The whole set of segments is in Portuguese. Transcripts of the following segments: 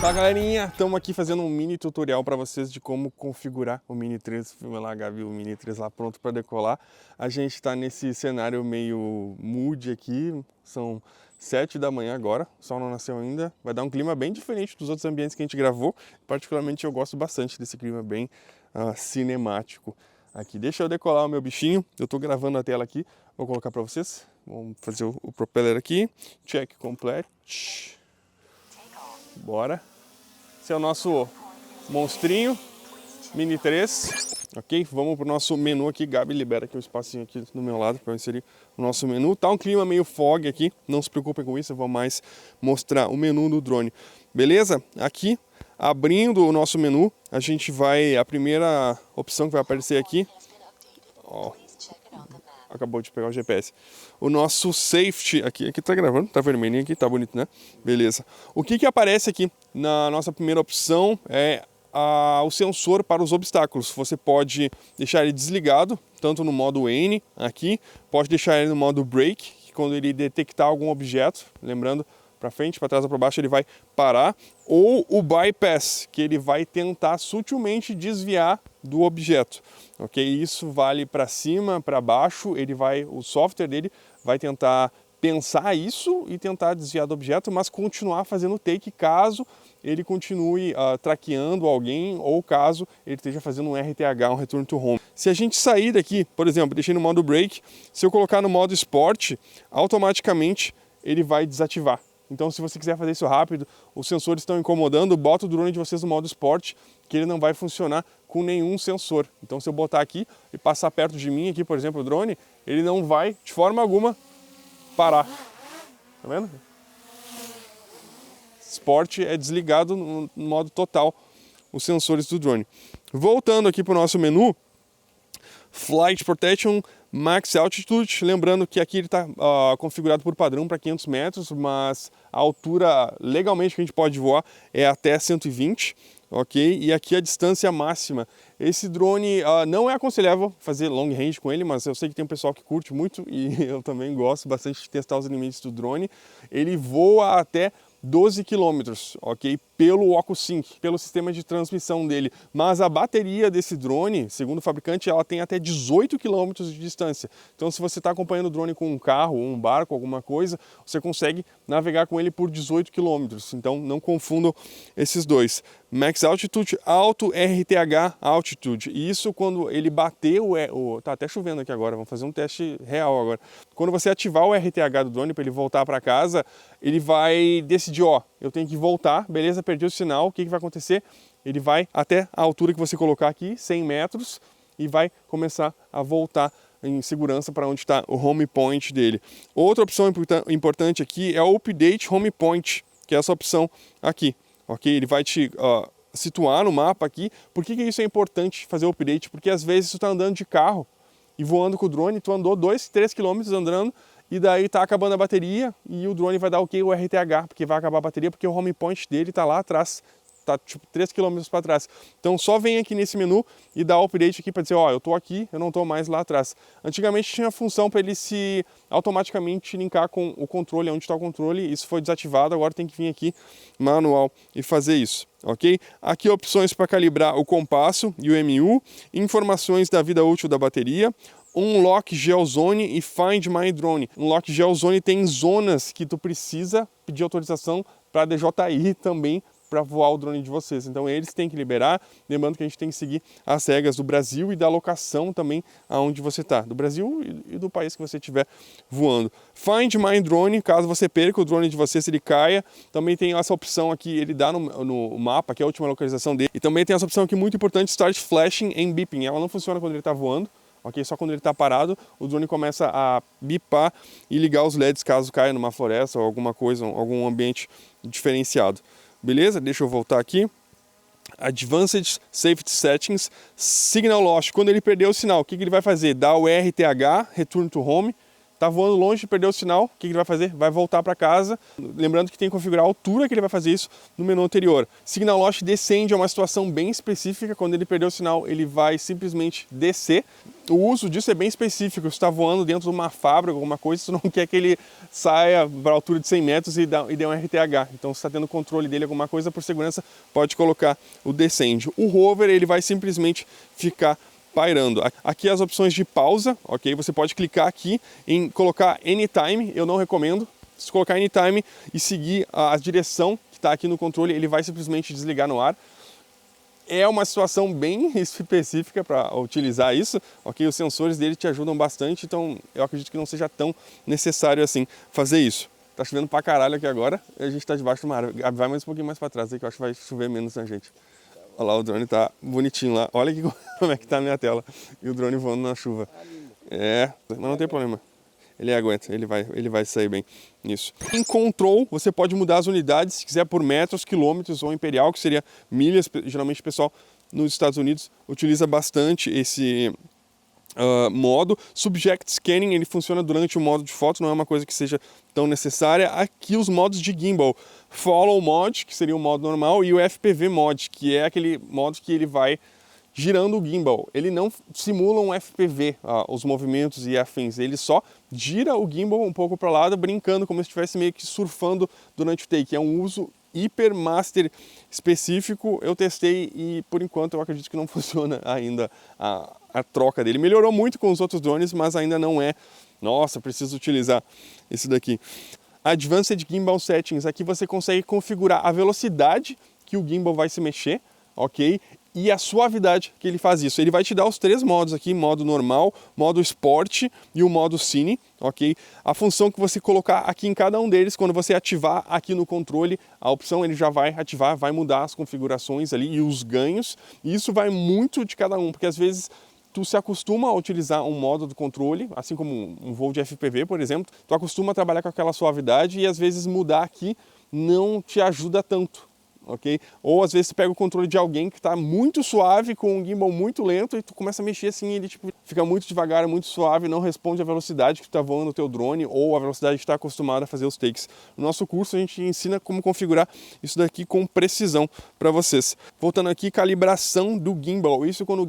Fala galerinha, estamos aqui fazendo um mini tutorial para vocês de como configurar o Mini 3, filma lá Gabi, o Mini 3 lá pronto para decolar. A gente está nesse cenário meio mood aqui, são 7 da manhã agora, o sol não nasceu ainda, vai dar um clima bem diferente dos outros ambientes que a gente gravou, particularmente eu gosto bastante desse clima bem cinemático aqui. Deixa eu decolar o meu bichinho, eu estou gravando a tela aqui, vou colocar para vocês, vamos fazer o propeller aqui, check complete, bora. Esse é o nosso monstrinho, Mini 3, ok? Vamos para o nosso menu aqui, Gabi libera aqui um espacinho aqui do meu lado para eu inserir o nosso menu. Tá um clima meio fog aqui, não se preocupem com isso, eu vou mais mostrar o menu do drone. Beleza? Aqui, abrindo o nosso menu, a gente vai, a primeira opção que vai aparecer aqui, ó, acabou de pegar o GPS. O nosso safety aqui tá gravando, tá vermelhinho aqui, tá bonito, né? Beleza. O que aparece aqui na nossa primeira opção é o sensor para os obstáculos. Você pode deixar ele desligado, tanto no modo N aqui, pode deixar ele no modo brake, que quando ele detectar algum objeto, lembrando, para frente, para trás ou para baixo, ele vai parar, ou o bypass, que ele vai tentar sutilmente desviar do objeto, ok? Isso vale para cima, para baixo, o software dele vai tentar pensar isso e tentar desviar do objeto, mas continuar fazendo take caso ele continue traqueando alguém ou caso ele esteja fazendo um RTH, um Return to Home. Se a gente sair daqui, por exemplo, deixei no modo Brake, se eu colocar no modo Sport, automaticamente ele vai desativar. Então, se você quiser fazer isso rápido, os sensores estão incomodando, bota o drone de vocês no modo Sport, que ele não vai funcionar com nenhum sensor. Então, se eu botar aqui e passar perto de mim aqui, por exemplo, o drone, ele não vai, de forma alguma, parar. Tá vendo? Sport é desligado no modo total os sensores do drone. Voltando aqui para o nosso menu, Flight Protection Max Altitude, lembrando que aqui ele está configurado por padrão para 500 metros, mas a altura legalmente que a gente pode voar é até 120, ok? E aqui a distância máxima. Esse drone não é aconselhável fazer long range com ele, mas eu sei que tem um pessoal que curte muito e eu também gosto bastante de testar os limites do drone. Ele voa até 12 km, ok? Pelo OcuSync, pelo sistema de transmissão dele. Mas a bateria desse drone, segundo o fabricante, ela tem até 18 km de distância. Então, se você está acompanhando o drone com um carro, um barco, alguma coisa, você consegue navegar com ele por 18 km. Então, não confundam esses dois. Max Altitude, Alto RTH Altitude. E isso quando ele bater tá até chovendo aqui agora, vamos fazer um teste real agora. Quando você ativar o RTH do drone para ele voltar para casa, ele vai decidir, ó, eu tenho que voltar, beleza, perdi o sinal, o que vai acontecer? Ele vai até a altura que você colocar aqui, 100 metros, e vai começar a voltar em segurança para onde está o home point dele. Outra opção importante aqui é o Update Home Point, que é essa opção aqui, ok? Ele vai te situar no mapa aqui. Por que isso é importante fazer o update? Porque às vezes tu está andando de carro e voando com o drone, tu andou 2, 3 km andando, e daí tá acabando a bateria e o drone vai dar o RTH, porque vai acabar a bateria, porque o home point dele tá lá atrás, tá tipo 3 km para trás. Então só vem aqui nesse menu e dá o update aqui para dizer, ó, eu tô aqui, eu não tô mais lá atrás. Antigamente tinha a função para ele se automaticamente linkar com o controle, onde está o controle, isso foi desativado, agora tem que vir aqui manual e fazer isso, ok? Aqui opções para calibrar o compasso e o MU, informações da vida útil da bateria, Unlock Geozone e Find My Drone. Unlock Geozone tem zonas que tu precisa pedir autorização para a DJI também para voar o drone de vocês. Então eles têm que liberar, lembrando que a gente tem que seguir as regras do Brasil e da locação também aonde você está, do Brasil e do país que você estiver voando. Find My Drone, caso você perca o drone de vocês, ele caia, também tem essa opção aqui, ele dá no mapa, que é a última localização dele, e também tem essa opção aqui muito importante, Start Flashing and Beeping. Ela não funciona quando ele está voando, ok? Só quando ele está parado, o drone começa a bipar e ligar os LEDs caso caia numa floresta ou alguma coisa, algum ambiente diferenciado. Beleza? Deixa eu voltar aqui. Advanced Safety Settings, Signal Loss. Quando ele perder o sinal, o que ele vai fazer? Dar o RTH, Return to Home. Tá voando longe, perdeu o sinal, o que ele vai fazer? Vai voltar para casa. Lembrando que tem que configurar a altura que ele vai fazer isso no menu anterior. Signal loss descende, é uma situação bem específica. Quando ele perdeu o sinal, ele vai simplesmente descer. O uso disso é bem específico. Se está voando dentro de uma fábrica, alguma coisa, você não quer que ele saia para a altura de 100 metros e dê um RTH. Então, se está tendo controle dele, alguma coisa, por segurança, pode colocar o descende. O rover, ele vai simplesmente ficar pairando. Aqui as opções de pausa, ok? Você pode clicar aqui em colocar Anytime, eu não recomendo. Se colocar Anytime e seguir a direção que está aqui no controle, ele vai simplesmente desligar no ar. É uma situação bem específica para utilizar isso, ok? Os sensores dele te ajudam bastante, então eu acredito que não seja tão necessário assim fazer isso. Tá chovendo pra caralho aqui agora, e a gente tá debaixo de uma árvore. Vai mais um pouquinho mais para trás aí, que eu acho que vai chover menos na gente. Olha lá, o drone tá bonitinho lá. Olha aqui como é que tá a minha tela. E o drone voando na chuva. Mas não tem problema. Ele aguenta, ele vai sair bem nisso. Em control, você pode mudar as unidades, se quiser por metros, quilômetros ou imperial, que seria milhas. Geralmente o pessoal nos Estados Unidos utiliza bastante esse modo. Subject Scanning, ele funciona durante o modo de foto, não é uma coisa que seja tão necessária. Aqui os modos de gimbal. Follow Mod, que seria o modo normal, e o FPV Mod, que é aquele modo que ele vai girando o gimbal. Ele não simula um FPV, os movimentos e afins, ele só gira o gimbal um pouco para o lado, brincando como se estivesse meio que surfando durante o take. É um uso hiper master específico. Eu testei e por enquanto eu acredito que não funciona ainda a troca dele. Melhorou muito com os outros drones, mas ainda não é. Nossa, preciso utilizar esse daqui. Advanced Gimbal Settings, aqui você consegue configurar a velocidade que o gimbal vai se mexer, ok? E a suavidade que ele faz isso. Ele vai te dar os 3 modos aqui, modo normal, modo Sport e o modo Cine, ok? A função que você colocar aqui em cada um deles, quando você ativar aqui no controle, a opção ele já vai ativar, vai mudar as configurações ali e os ganhos. E isso vai muito de cada um, porque às vezes tu se acostuma a utilizar um modo do controle, assim como um voo de FPV, por exemplo, tu acostuma a trabalhar com aquela suavidade e às vezes mudar aqui não te ajuda tanto, ok? Ou às vezes tu pega o controle de alguém que está muito suave com um gimbal muito lento e tu começa a mexer assim, ele tipo, fica muito devagar, muito suave, não responde à velocidade que tu está voando no teu drone ou a velocidade que está acostumado a fazer os takes. No nosso curso a gente ensina como configurar isso daqui com precisão para vocês. Voltando aqui, calibração do gimbal. Isso quando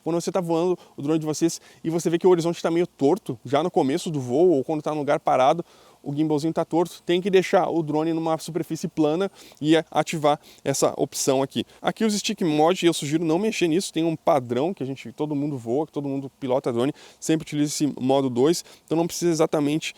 você está voando o drone de vocês e você vê que o horizonte está meio torto, já no começo do voo ou quando está no lugar parado, o gimbalzinho está torto, tem que deixar o drone numa superfície plana e ativar essa opção aqui. Aqui os stick mod, eu sugiro não mexer nisso, tem um padrão que todo mundo voa, que todo mundo pilota drone, sempre utiliza esse modo 2, então não precisa exatamente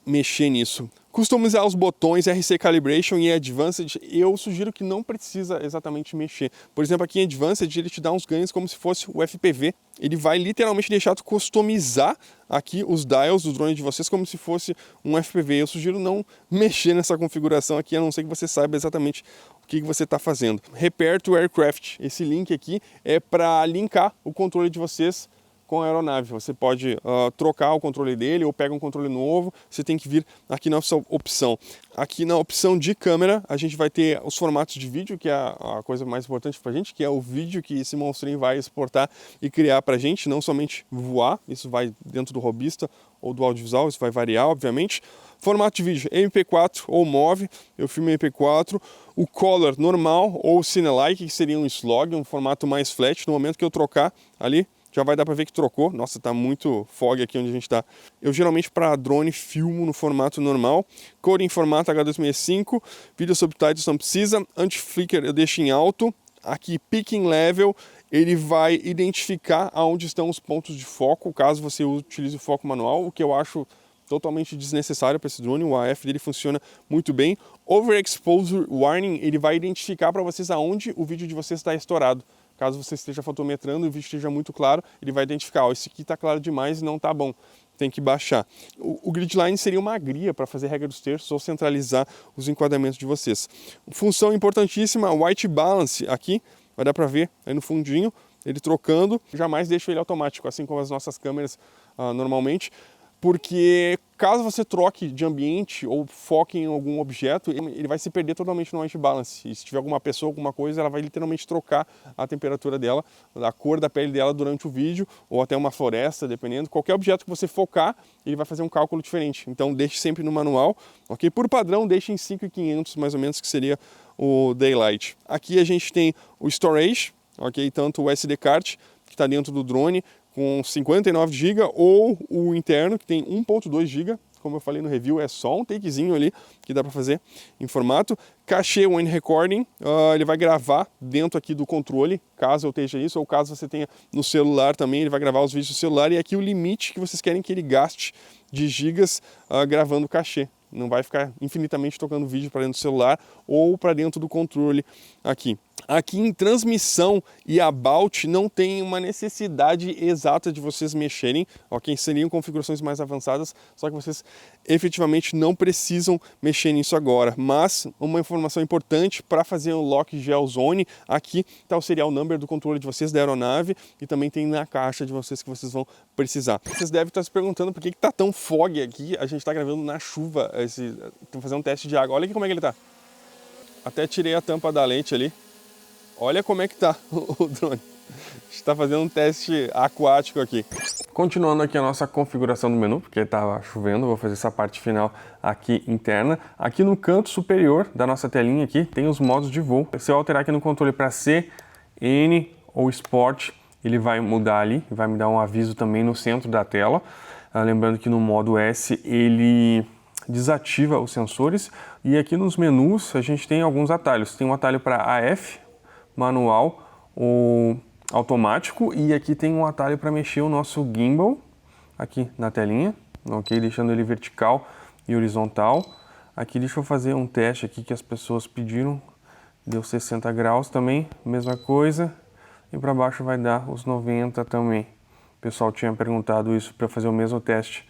mexer nisso. Customizar os botões RC Calibration e Advanced, eu sugiro que não precisa exatamente mexer. Por exemplo, aqui em Advanced ele te dá uns ganhos como se fosse o FPV. Ele vai literalmente deixar tu customizar aqui os dials do drone de vocês como se fosse um FPV. Eu sugiro não mexer nessa configuração aqui, a não ser que você saiba exatamente o que você está fazendo. Repair to Aircraft, esse link aqui é para linkar o controle de vocês com a aeronave. Você pode trocar o controle dele ou pega um controle novo, você tem que vir aqui nessa opção. Aqui na opção de câmera, a gente vai ter os formatos de vídeo, que é a coisa mais importante pra gente, que é o vídeo que esse monstrinho vai exportar e criar pra gente, não somente voar, isso vai dentro do robista ou do audiovisual, isso vai variar, obviamente. Formato de vídeo MP4 ou MOV, eu filmo MP4. O Color normal ou Cine-like, que seria um slog, um formato mais flat. No momento que eu trocar ali, já vai dar para ver que trocou. Nossa, tá muito fog aqui onde a gente está. Eu geralmente para drone filmo no formato normal. Code em formato H265. Video subtitles não precisa. Anti-flicker eu deixo em alto. Aqui picking level, ele vai identificar aonde estão os pontos de foco, caso você utilize o foco manual, o que eu acho totalmente desnecessário para esse drone. O AF dele funciona muito bem. Overexposure Warning, ele vai identificar para vocês aonde o vídeo de vocês está estourado. Caso você esteja fotometrando e o vídeo esteja muito claro, ele vai identificar, ó, esse aqui está claro demais e não está bom, tem que baixar. O Gridline seria uma guia para fazer regra dos terços ou centralizar os enquadramentos de vocês. Função importantíssima, White Balance, aqui, vai dar para ver aí no fundinho, ele trocando, jamais deixo ele automático, assim como as nossas câmeras normalmente. porque caso você troque de ambiente ou foque em algum objeto, ele vai se perder totalmente no white balance. E se tiver alguma pessoa, alguma coisa, ela vai literalmente trocar a temperatura dela, a cor da pele dela durante o vídeo, ou até uma floresta, dependendo. Qualquer objeto que você focar, ele vai fazer um cálculo diferente. Então deixe sempre no manual, ok? Por padrão, deixe em 5.500 mais ou menos, que seria o Daylight. Aqui a gente tem o Storage, ok? Tanto o SD card, que está dentro do drone, com 59 GB, ou o interno, que tem 1.2 GB. Como eu falei no review, é só um takezinho ali que dá para fazer em formato. Cachê when recording, ele vai gravar dentro aqui do controle, caso eu esteja isso, ou caso você tenha no celular também, ele vai gravar os vídeos no celular. E aqui o limite que vocês querem que ele gaste de gigas gravando cachê. Não vai ficar infinitamente tocando vídeo para dentro do celular ou para dentro do controle aqui. Aqui em transmissão e about não tem uma necessidade exata de vocês mexerem, ok? Seriam configurações mais avançadas, só que vocês efetivamente não precisam mexer nisso agora. Mas uma informação importante para fazer o Lock Gel Zone, aqui está o serial number do controle de vocês, da aeronave, e também tem na caixa de vocês que vocês vão precisar. Vocês devem estar se perguntando por que está tão fog aqui, a gente está gravando na chuva, estamos fazendo um teste de água. Olha aqui como é que ele está. Até tirei a tampa da lente ali. Olha como é que tá o drone. A gente está fazendo um teste aquático aqui. Continuando aqui a nossa configuração do menu, porque estava chovendo, vou fazer essa parte final aqui interna. Aqui no canto superior da nossa telinha aqui tem os modos de voo. Se eu alterar aqui no controle para C, N ou Sport, ele vai mudar ali, vai me dar um aviso também no centro da tela. Lembrando que no modo S ele desativa os sensores, e aqui nos menus a gente tem alguns atalhos. Tem um atalho para AF, manual ou automático, e aqui tem um atalho para mexer o nosso gimbal aqui na telinha, ok? Deixando ele vertical e horizontal. Aqui deixa eu fazer um teste aqui que as pessoas pediram, deu 60 graus também, mesma coisa, e para baixo vai dar os 90 também. O pessoal tinha perguntado isso para fazer o mesmo teste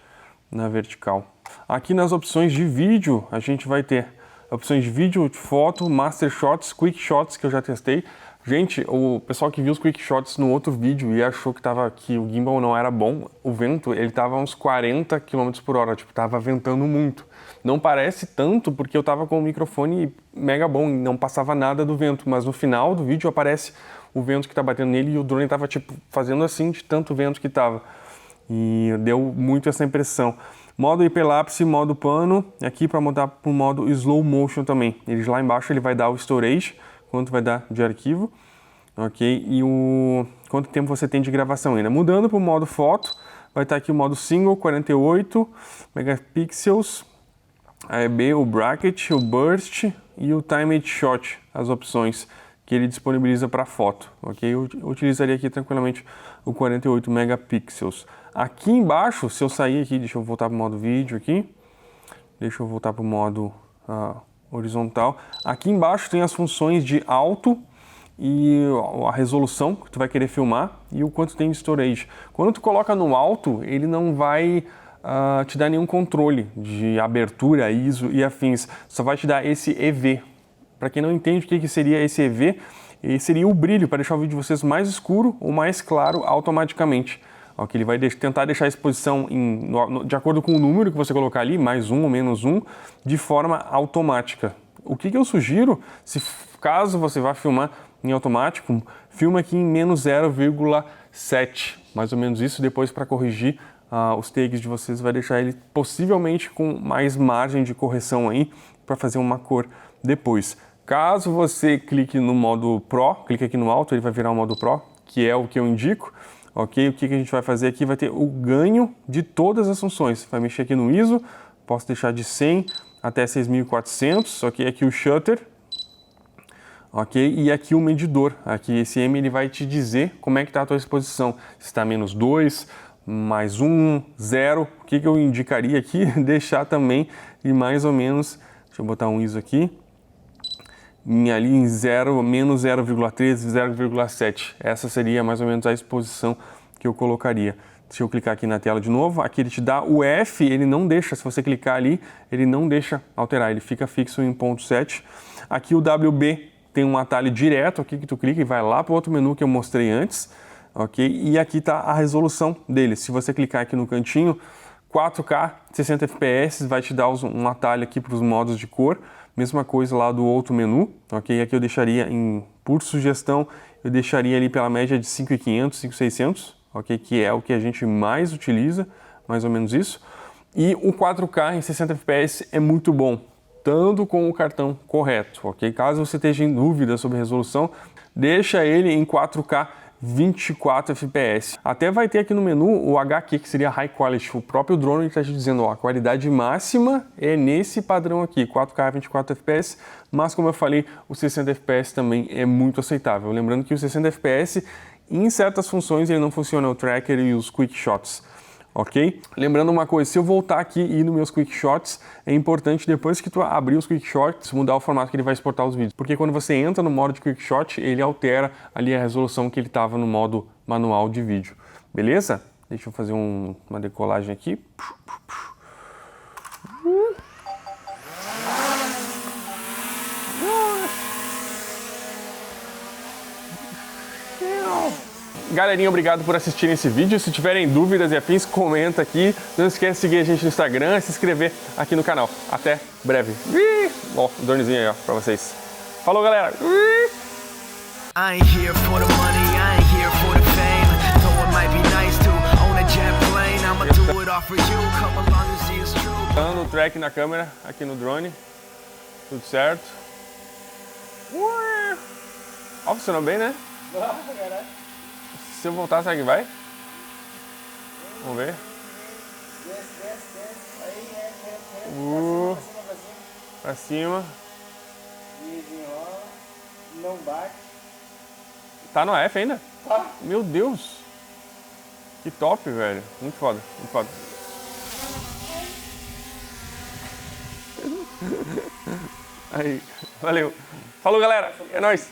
na vertical. Aqui nas opções de vídeo a gente vai ter opções de vídeo, de foto, Master Shots, Quick Shots, que eu já testei. Gente, o pessoal que viu os Quick Shots no outro vídeo e achou que o gimbal não era bom, o vento, ele tava a uns 40 km por hora, tipo, tava ventando muito. Não parece tanto porque eu tava com o microfone mega bom e não passava nada do vento, mas no final do vídeo aparece o vento que tá batendo nele e o drone tava, tipo, fazendo assim de tanto vento que tava. E deu muito essa impressão. Modo hiperlapse, modo pano, aqui para mudar para o modo slow motion também. Ele lá embaixo ele vai dar o storage, quanto vai dar de arquivo, ok? E quanto tempo você tem de gravação ainda. Mudando para o modo foto, vai estar aqui o modo single, 48 megapixels, AEB, o bracket, o burst e o timed shot, as opções que ele disponibiliza para foto, ok? Eu utilizaria aqui tranquilamente o 48 megapixels. Aqui embaixo, se eu sair aqui, deixa eu voltar para o modo vídeo aqui, deixa eu voltar para o modo horizontal. Aqui embaixo tem as funções de alto e a resolução que tu vai querer filmar e o quanto tem de storage. Quando tu coloca no alto, ele não vai te dar nenhum controle de abertura, ISO e afins, só vai te dar esse EV. Para quem não entende o que seria esse EV, seria o brilho para deixar o vídeo de vocês mais escuro ou mais claro automaticamente. Okay, ele vai tentar deixar a exposição de acordo com o número que você colocar ali, mais um ou menos um, de forma automática. O que eu sugiro, caso você vá filmar em automático, filma aqui em menos 0,7, mais ou menos isso, depois para corrigir os takes de vocês, vai deixar ele possivelmente com mais margem de correção aí, para fazer uma cor depois. Caso você clique no modo Pro, clique aqui no alto, ele vai virar o modo Pro, que é o que eu indico. Ok, o que a gente vai fazer aqui vai ter o ganho de todas as funções. Vai mexer aqui no ISO, posso deixar de 100 até 6400, ok, aqui o shutter, ok, e aqui o medidor. Aqui esse M ele vai te dizer como é que está a tua exposição, se está menos 2, mais 1, 0. O que eu indicaria aqui? Deixar também de mais ou menos, deixa eu botar um ISO aqui, ali em menos 0,3, 0,7. Essa seria mais ou menos a exposição que eu colocaria. Se eu clicar aqui na tela de novo, aqui ele te dá o F, ele não deixa, se você clicar ali, ele não deixa alterar, ele fica fixo em 0,7. Aqui o WB tem um atalho direto aqui que tu clica e vai lá para o outro menu que eu mostrei antes, ok? E aqui está a resolução dele. Se você clicar aqui no cantinho, 4K, 60 FPS, vai te dar um atalho aqui para os modos de cor. Mesma coisa lá do outro menu, ok? Aqui eu deixaria, por sugestão, eu deixaria ali pela média de 5.500, 5.600, ok? Que é o que a gente mais utiliza, mais ou menos isso. E o 4K em 60 FPS é muito bom, tanto com o cartão correto, ok? Caso você esteja em dúvida sobre a resolução, deixa ele em 4K 24 FPS. Até vai ter aqui no menu o HQ, que seria High Quality. O próprio drone está te dizendo, ó, a qualidade máxima é nesse padrão aqui, 4K 24 FPS, mas como eu falei, o 60 FPS também é muito aceitável. Lembrando que o 60 FPS, em certas funções, ele não funciona o tracker e os quick shots. Ok? Lembrando uma coisa, se eu voltar aqui e ir nos meus Quick Shots, é importante depois que tu abrir os Quick Shots, mudar o formato que ele vai exportar os vídeos. Porque quando você entra no modo de Quick Shot, ele altera ali a resolução que ele estava no modo manual de vídeo. Beleza? Deixa eu fazer uma decolagem aqui. Galerinha, obrigado por assistirem esse vídeo. Se tiverem dúvidas e afins, comenta aqui. Não esquece de seguir a gente no Instagram e se inscrever aqui no canal. Até breve. Ó, o dronezinho aí, ó, pra vocês. Falou, galera! I ain't here for the money, I ain't here for the fame. Though it might be nice to own a jet plane, I'ma do it all for you. Come along and see it's true. Dando o track na câmera, aqui no drone. Tudo certo. Ó, funcionou bem, né? Se eu voltar, será que vai? Vamos ver. Pra cima. Não bate. Tá no F ainda? Tá. Meu Deus. Que top, velho. Muito foda, muito foda. Aí, valeu. Falou, galera. É nóis.